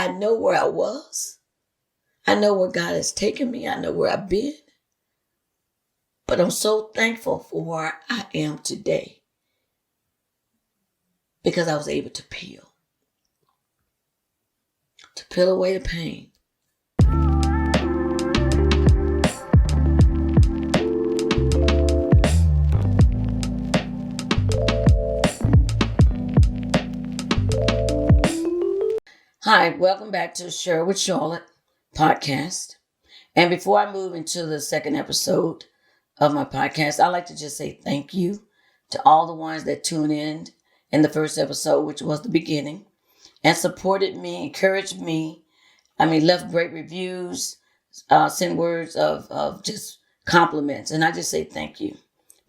I know where I was. I know where God has taken me. I know where I've been. But I'm so thankful for where I am today because I was able to peel away the pain. Hi, welcome back to Share with Charlotte podcast. And before I move into the second episode of my podcast, I'd like to just say thank you to all the ones that tuned in the first episode, which was the beginning, and supported me, encouraged me. Left great reviews, sent words of just compliments. And I just say thank you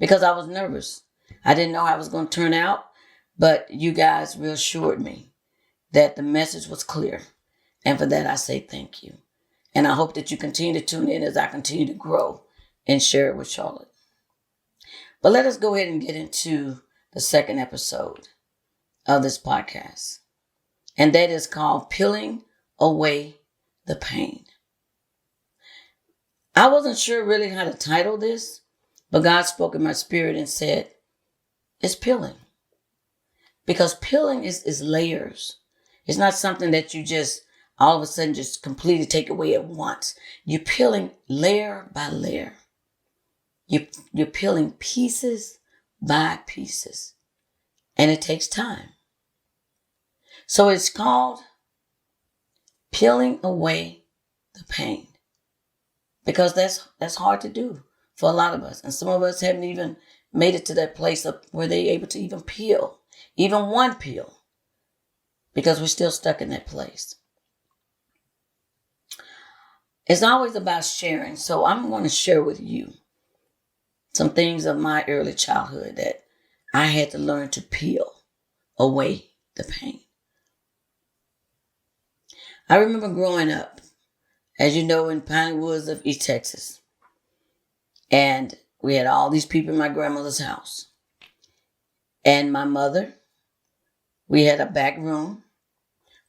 because I was nervous. I didn't know how it was going to turn out, but you guys reassured me that the message was clear. And for that, I say thank you. And I hope that you continue to tune in as I continue to grow and share it with Charlotte. But let us go ahead and get into the second episode of this podcast. And that is called Peeling Away the Pain. I wasn't sure really how to title this, but God spoke in my spirit and said, it's peeling. Because peeling is layers. It's not something that you just all of a sudden just completely take away at once. You're peeling layer by layer. You're peeling pieces by pieces. And it takes time. So it's called peeling away the pain. Because that's hard to do for a lot of us. And some of us haven't even made it to that place of where they're able to even peel. Even one peel. Because we're still stuck in that place. It's always about sharing. So I'm going to share with you some things of my early childhood that I had to learn to peel away the pain. I remember growing up, as you know, in Piney Woods of East Texas. And we had all these people in my grandmother's house. And my mother, we had a back room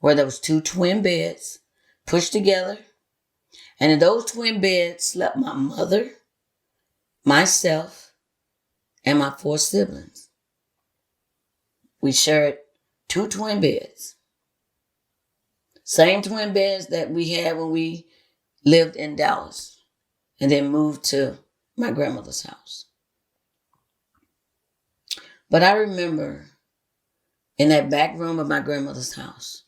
where there was 2 twin beds pushed together. And in those twin beds slept my mother, myself, and my 4 siblings. We shared 2 twin beds. Same twin beds that we had when we lived in Dallas and then moved to my grandmother's house. But I remember in that back room of my grandmother's house,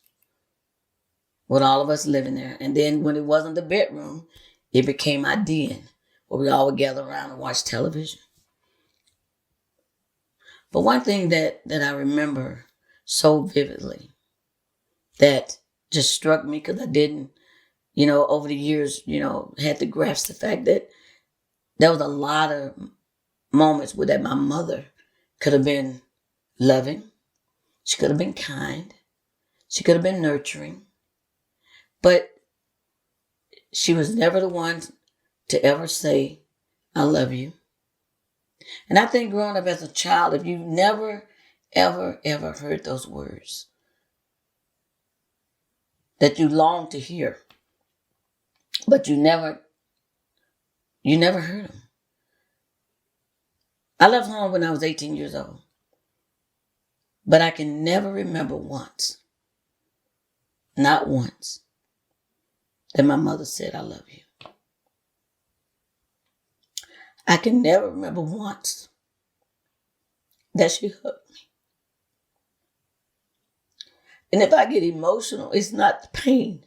with all of us living there. And then when it wasn't the bedroom, it became our den, where we all would gather around and watch television. But one thing that I remember so vividly that just struck me because I didn't, over the years, had to grasp the fact that there was a lot of moments where that my mother could have been loving. She could have been kind. She could have been nurturing. But she was never the one to ever say, I love you. And I think growing up as a child, if you've never, ever, ever heard those words that you long to hear, but you never heard them. I left home when I was 18 years old, but I can never remember once, not once, that my mother said, I love you. I can never remember once that she hugged me. And if I get emotional, it's not the pain.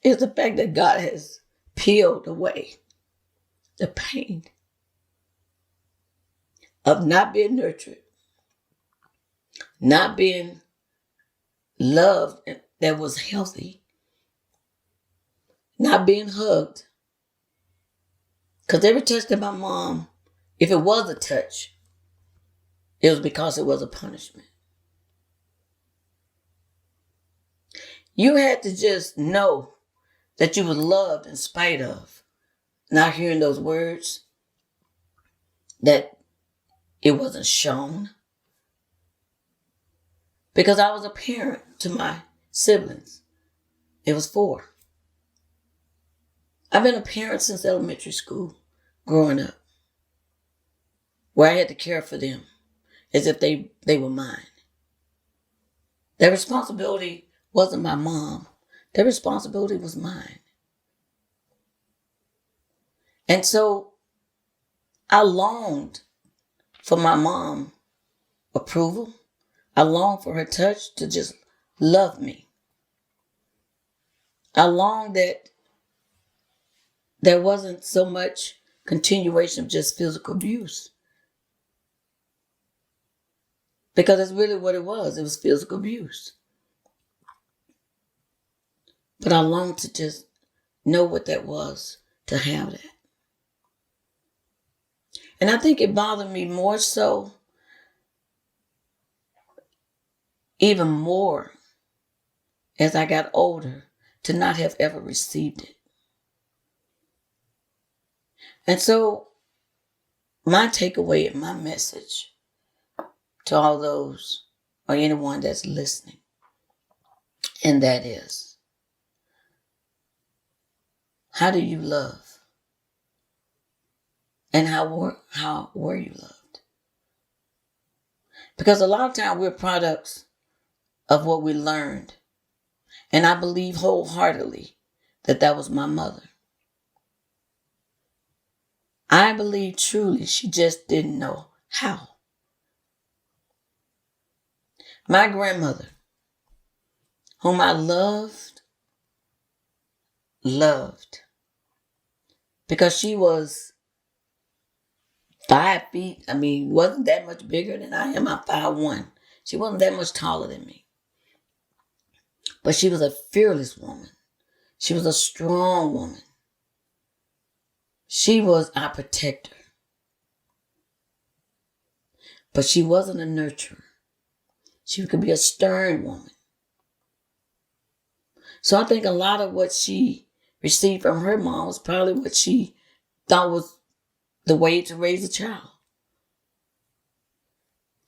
It's the fact that God has peeled away the pain of not being nurtured, not being loved that was healthy, not being hugged. Because every touch that my mom, if it was a touch, it was because it was a punishment. You had to just know that you were loved in spite of not hearing those words, that it wasn't shown. Because I was a parent to my siblings. It was 4. I've been a parent since elementary school, growing up, where I had to care for them as if they were mine. Their responsibility wasn't my mom. Their responsibility was mine. And so I longed for my mom approval. I longed for her touch to just love me. I longed that there wasn't so much continuation of just physical abuse. Because that's really what it was. It was physical abuse. But I longed to just know what that was, to have that. And I think it bothered me more so, even more, as I got older, to not have ever received it. And so, my takeaway and my message to all those or anyone that's listening, and that is, how do you love? And how were you loved? Because a lot of times we're products of what we learned. And I believe wholeheartedly that was my mother. I believe truly she just didn't know how. My grandmother, whom I loved, because she was 5 feet. I mean, wasn't that much bigger than I am. I'm 5'1". She wasn't that much taller than me. But she was a fearless woman. She was a strong woman. She was our protector. But she wasn't a nurturer. She could be a stern woman. So I think a lot of what she received from her mom was probably what she thought was the way to raise a child.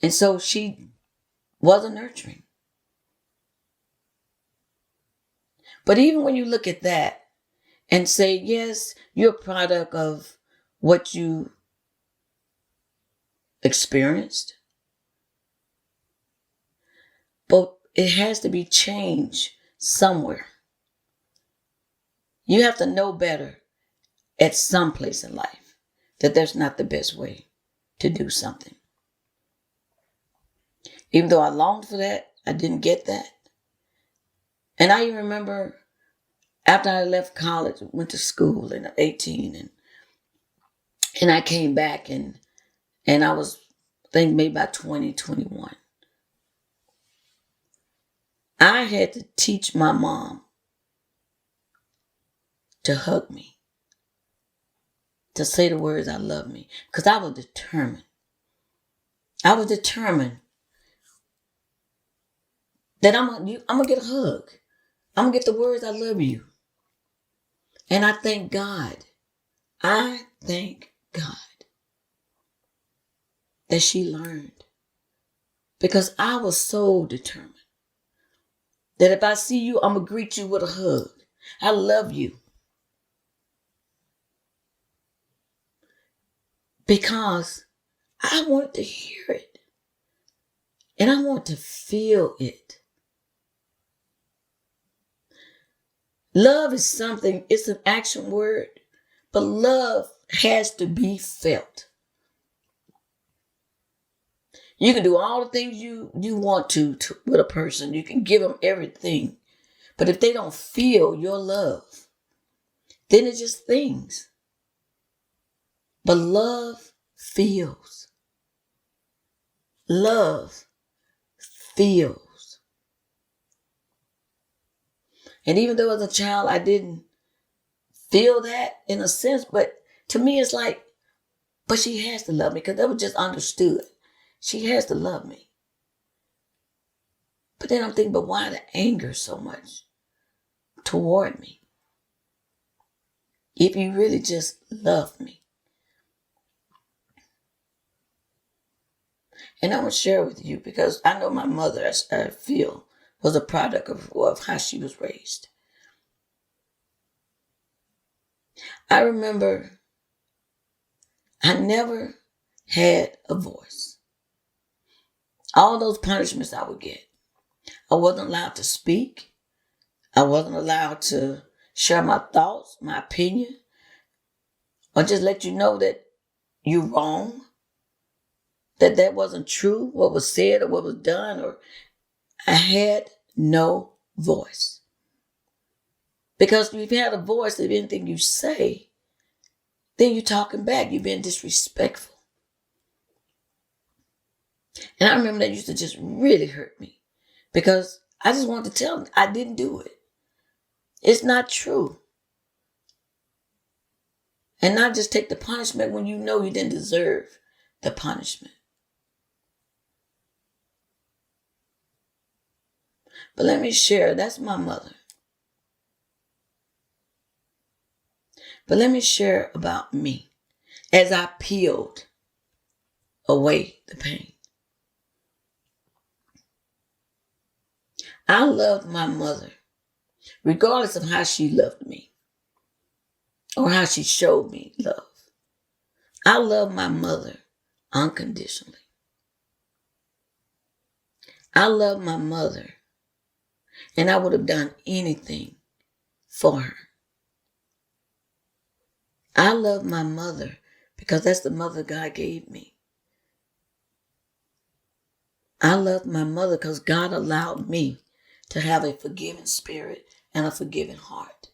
And so she wasn't nurturing. But even when you look at that and say, yes, you're a product of what you experienced, but it has to be changed somewhere. You have to know better at some place in life that that's not the best way to do something. Even though I longed for that, I didn't get that. And I even remember after I left college, went to school at 18, and I came back and I was, I think maybe about 20, 21. I had to teach my mom to hug me, to say the words I love me, because I was determined. I was determined that I'm gonna get a hug. I'm gonna get the words I love you. And I thank God. I thank God that she learned, because I was so determined that if I see you, I'm gonna greet you with a hug. I love you. Because I want to hear it. And I want to feel it. Love is something, it's an action word, but love has to be felt. You can do all the things you want to with a person. You can give them everything. But if they don't feel your love, then it's just things. But love feels. Love feels. And even though as a child I didn't feel that in a sense, but to me it's like, but she has to love me, because that was just understood. She has to love me. But then I'm thinking, but why the anger so much toward me? If you really just love me. And I'm going to share with you, because I know my mother, I feel was a product of how she was raised. I remember I never had a voice. All those punishments I would get, I wasn't allowed to speak. I wasn't allowed to share my thoughts, my opinion, or just let you know that you're wrong, that wasn't true, what was said or what was done, or I had no voice. Because if you had a voice of anything you say, then you're talking back. You're being disrespectful. And I remember that used to just really hurt me because I just wanted to tell them I didn't do it. It's not true. And not just take the punishment when you know you didn't deserve the punishment. But let me share, that's my mother. But let me share about me as I peeled away the pain. I loved my mother, regardless of how she loved me or how she showed me love. I love my mother unconditionally. I love my mother, and I would have done anything for her. I love my mother because that's the mother God gave me. I love my mother because God allowed me to have a forgiving spirit and a forgiving heart.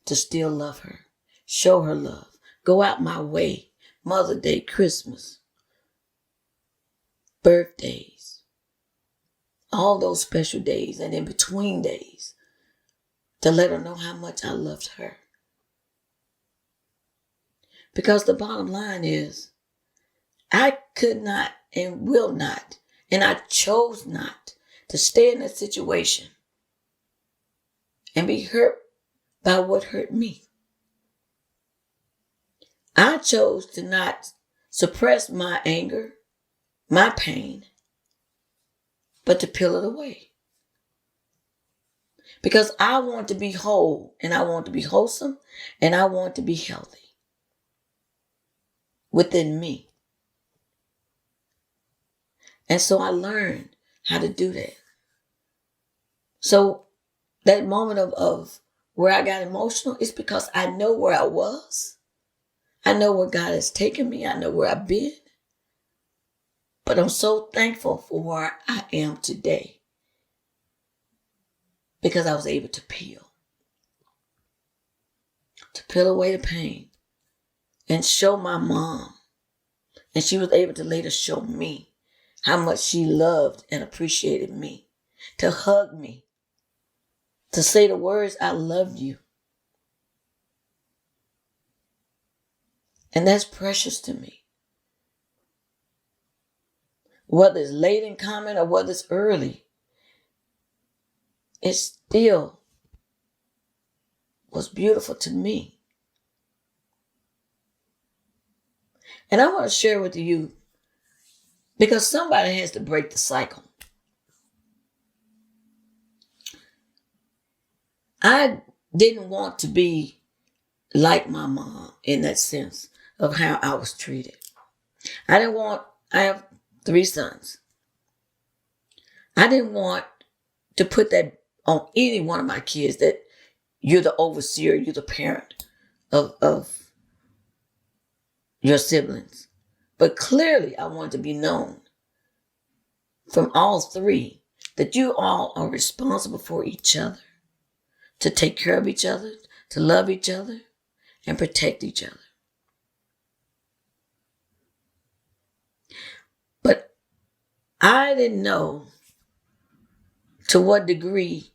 To still love her, show her love, go out my way, Mother's Day, Christmas, birthdays, all those special days and in between days to let her know how much I loved her. Because the bottom line is, I could not and will not, and I chose not to stay in that situation and be hurt by what hurt me. I chose to not suppress my anger, my pain, but to peel it away. Because I want to be whole, and I want to be wholesome, and I want to be healthy within me. And so I learned how to do that. So that moment of where I got emotional is because I know where I was. I know where God has taken me. I know where I've been. But I'm so thankful for where I am today because I was able to peel away the pain and show my mom. And she was able to later show me how much she loved and appreciated me, to hug me, to say the words, I love you. And that's precious to me. Whether it's late in coming or whether it's early, it still was beautiful to me. And I want to share with you, because somebody has to break the cycle. I didn't want to be like my mom in that sense of how I was treated. I have 3 sons. I didn't want to put that on any one of my kids, that you're the overseer, you're the parent of your siblings. But clearly I want to be known from all 3 that you all are responsible for each other, to take care of each other, to love each other, and protect each other. But I didn't know to what degree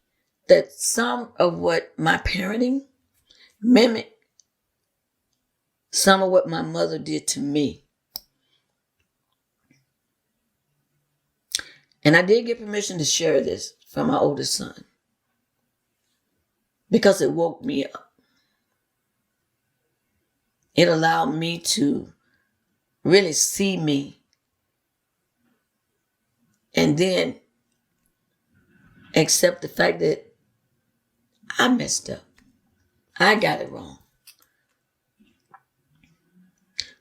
that some of what my parenting mimicked some of what my mother did to me. And I did get permission to share this from my oldest son because it woke me up. It allowed me to really see me and then accept the fact that I messed up. I got it wrong.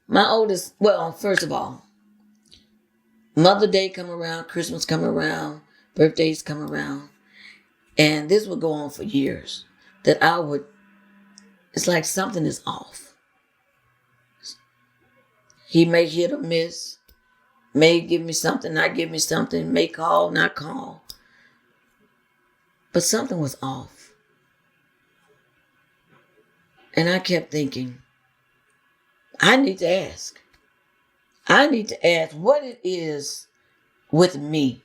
My oldest, well, first of all, Mother Day come around, Christmas come around, birthdays come around, and this would go on for years. That I would, it's like something is off. He may hit or miss, may give me something, not give me something, may call, not call. But something was off. And I kept thinking, I need to ask. I need to ask what it is with me.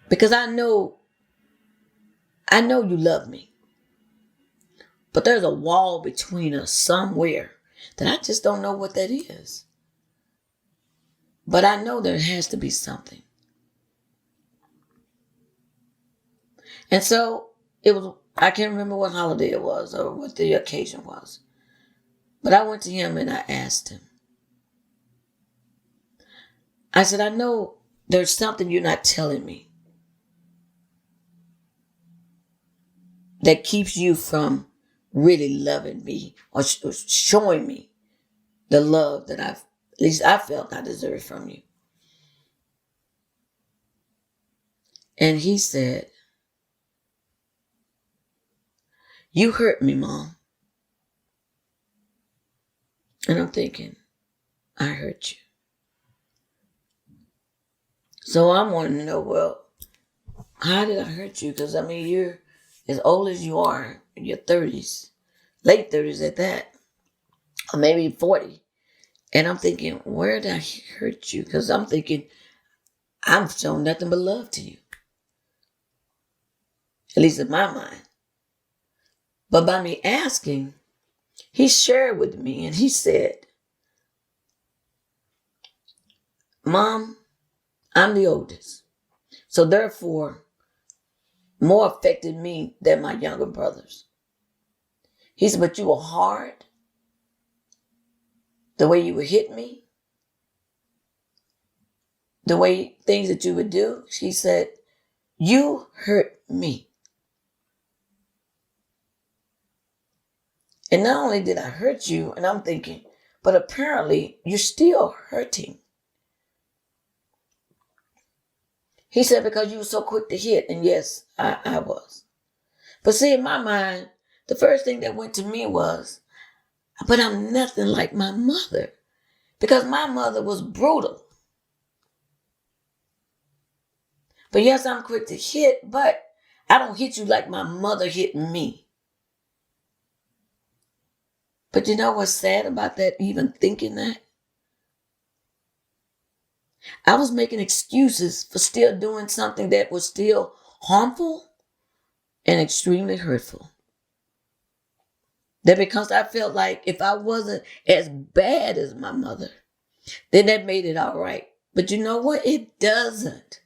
Because I know you love me. But there's a wall between us somewhere that I just don't know what that is. But I know there has to be something. And so I can't remember what holiday it was or what the occasion was. But I went to him and I asked him. I said, I know there's something you're not telling me that keeps you from really loving me or showing me the love that at least I felt I deserved from you. And he said, you hurt me, Mom. And I'm thinking, I hurt you. So I'm wanting to know, well, how did I hurt you? Because, you're as old as you are, in your 30s, late 30s at that, or maybe 40. And I'm thinking, where did I hurt you? Because I'm thinking, I've shown nothing but love to you. At least in my mind. But by me asking, he shared with me and he said, Mom, I'm the oldest. So therefore, more affected me than my younger brothers. He said, but you were hard. The way you would hit me. The way things that you would do. He said, you hurt me. And not only did I hurt you, and I'm thinking, but apparently you're still hurting. He said, because you were so quick to hit. And yes, I was. But see, in my mind, the first thing that went to me was, but I'm nothing like my mother. Because my mother was brutal. But yes, I'm quick to hit, but I don't hit you like my mother hit me. But you know what's sad about that, even thinking that? I was making excuses for still doing something that was still harmful and extremely hurtful. That because I felt like if I wasn't as bad as my mother, then that made it all right. But you know what? It doesn't.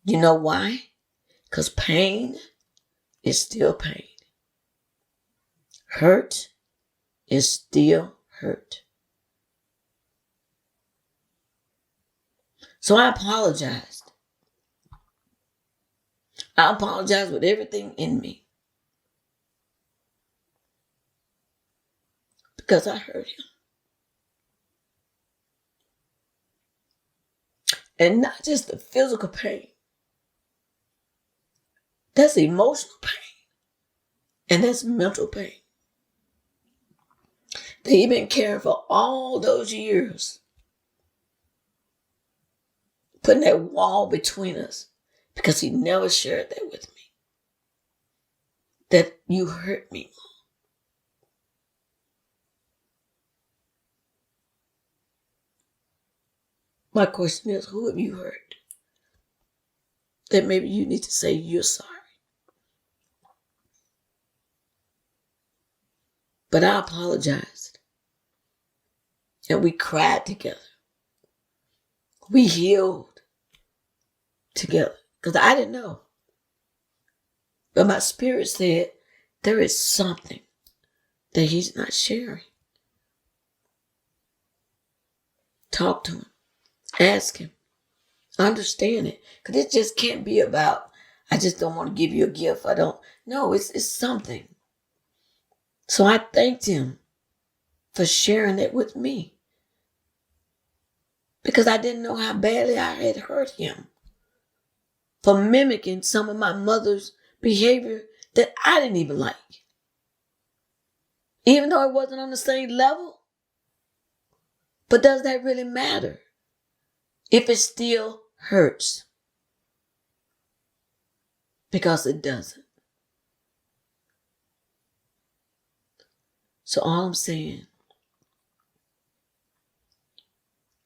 You know why? Because pain is still pain. Hurt is still hurt. So I apologized. I apologized with everything in me. Because I hurt him. And not just the physical pain. That's emotional pain. And that's mental pain. That he's been caring for all those years. Putting that wall between us. Because he never shared that with me. That you hurt me. My question is, who have you hurt? That maybe you need to say you're sorry. But I apologized. And we cried together. We healed together. Because I didn't know. But my spirit said, there is something that he's not sharing. Talk to him. Ask him. Understand it. Because it just can't be about, I just don't want to give you a gift. I don't. No, it's something. So I thanked him for sharing it with me because I didn't know how badly I had hurt him for mimicking some of my mother's behavior that I didn't even like. Even though it wasn't on the same level. But does that really matter if it still hurts? Because it doesn't. So all I'm saying,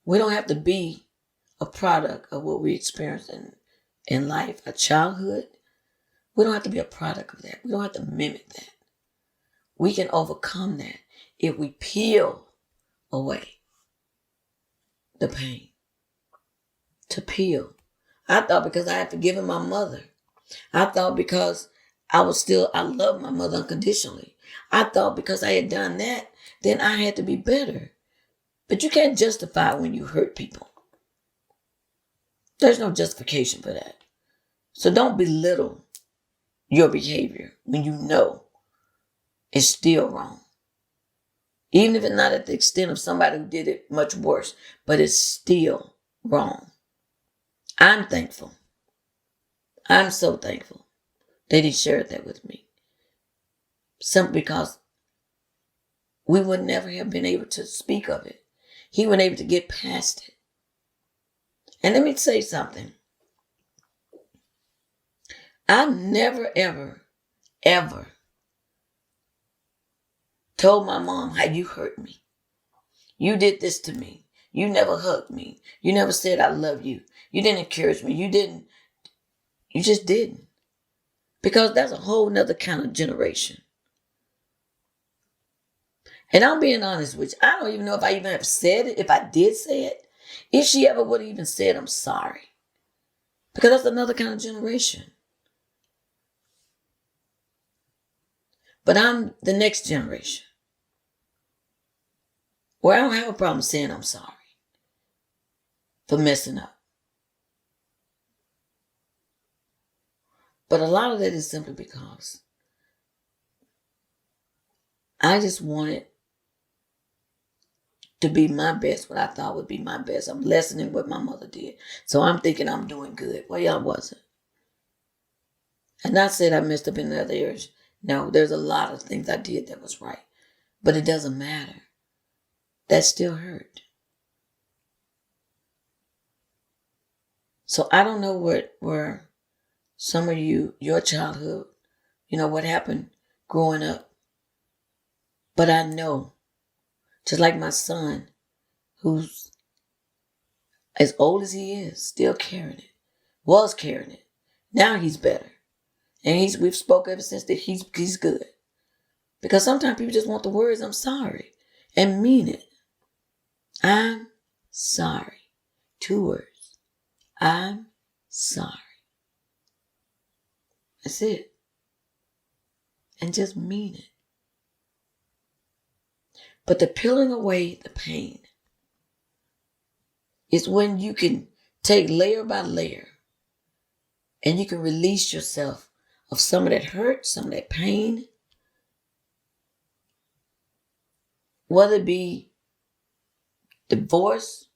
we don't have to be a product of what we experience in life, a childhood. We don't have to be a product of that. We don't have to mimic that. We can overcome that if we peel away the pain. To peel. I thought because I had forgiven my mother. I thought because I loved my mother unconditionally. I thought because I had done that, then I had to be better. But you can't justify when you hurt people. There's no justification for that. So don't belittle your behavior when you know it's still wrong. Even if it's not at the extent of somebody who did it much worse, but it's still wrong. I'm thankful. I'm so thankful that he shared that with me. Simply because we would never have been able to speak of it. He wasn't able to get past it. And let me say something. I never, ever told my mom how you hurt me. You did this to me. You never hugged me. You never said I love you. You didn't encourage me. You just didn't. Because that's a whole nother kind of generation. And I'm being honest with you. I don't even know if I even have said it, if I did say it. If she ever would have even said, I'm sorry. Because that's another kind of generation. But I'm the next generation. Where I don't have a problem saying I'm sorry for messing up. But a lot of that is simply because I just wanted to be my best, what I thought would be my best. I'm lessening what my mother did. So I'm thinking I'm doing good. Well, y'all wasn't. And not said I messed up in the other areas. No, there's a lot of things I did that was right. But it doesn't matter. That still hurt. So I don't know where some of you, your childhood, what happened growing up. But I know, just like my son, who's as old as he is, still carrying it, was carrying it. Now he's better. And we've spoke ever since that he's good. Because sometimes people just want the words, I'm sorry, and mean it. I'm sorry. 2 words. I'm sorry. That's it. And just mean it. But the peeling away the pain is when you can take layer by layer and you can release yourself of some of that hurt, some of that pain. Whether it be divorce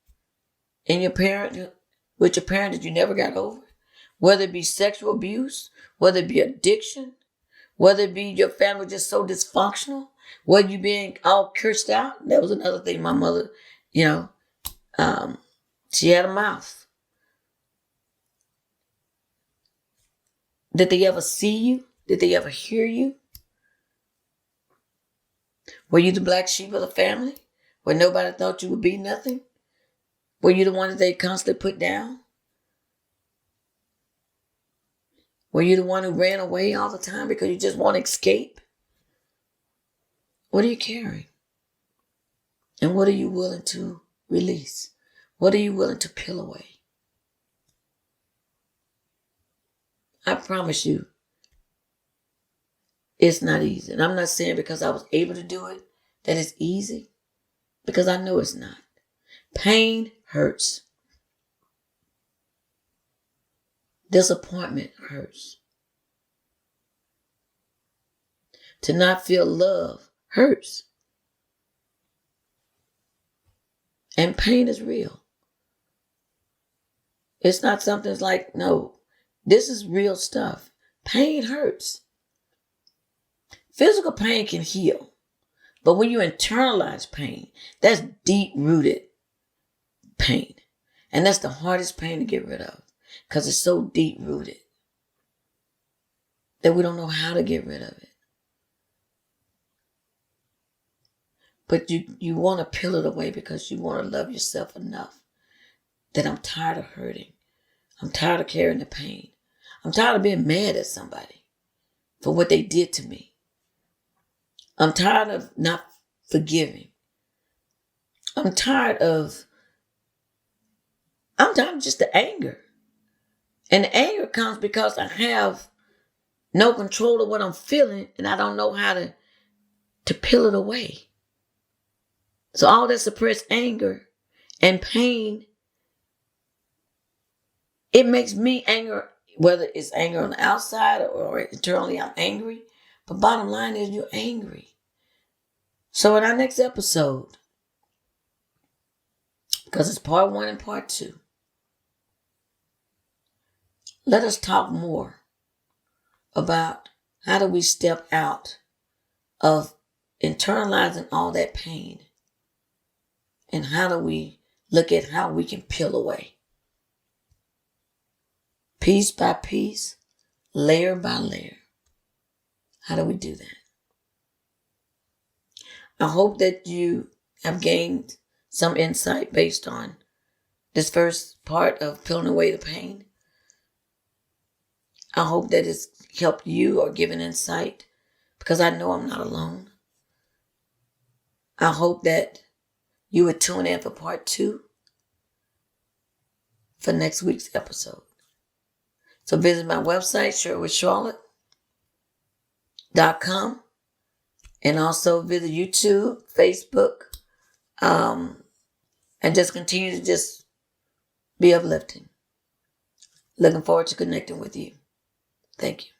in your parent, with your parent that you never got over. Whether it be sexual abuse, whether it be addiction, whether it be your family just so dysfunctional, whether you being all cursed out. That was another thing my mother, she had a mouth. Did they ever see you? Did they ever hear you? Were you the black sheep of the family? Where nobody thought you would be nothing? Were you the one that they constantly put down? Were you the one who ran away all the time because you just want to escape? What are you carrying? And what are you willing to release? What are you willing to peel away? I promise you, it's not easy. And I'm not saying because I was able to do it that it's easy, because I know it's not. Pain hurts. Disappointment hurts. To not feel love hurts. And pain is real. It's not something that's like, no, this is real stuff. Pain hurts. Physical pain can heal. But when you internalize pain, that's deep-rooted pain. And that's the hardest pain to get rid of because it's so deep-rooted that we don't know how to get rid of it. But you want to peel it away because you want to love yourself enough that I'm tired of hurting. I'm tired of carrying the pain. I'm tired of being mad at somebody for what they did to me. I'm tired of not forgiving. I'm tired of just the anger. And the anger comes because I have no control of what I'm feeling and I don't know how to peel it away. So all that suppressed anger and pain, it makes me angry, whether it's anger on the outside or internally I'm angry. But bottom line is you're angry. So in our next episode, because it's part 1 and part 2, let us talk more about how do we step out of internalizing all that pain and how do we look at how we can peel away. Piece by piece, layer by layer. How do we do that? I hope that you have gained some insight based on this first part of peeling away the pain. I hope that it's helped you or given insight because I know I'm not alone. I hope that you would tune in for part 2 for next week's episode. So visit my website, sharewithcharlotte.com, and also visit YouTube, Facebook, and just continue to just be uplifting. Looking forward to connecting with you. Thank you.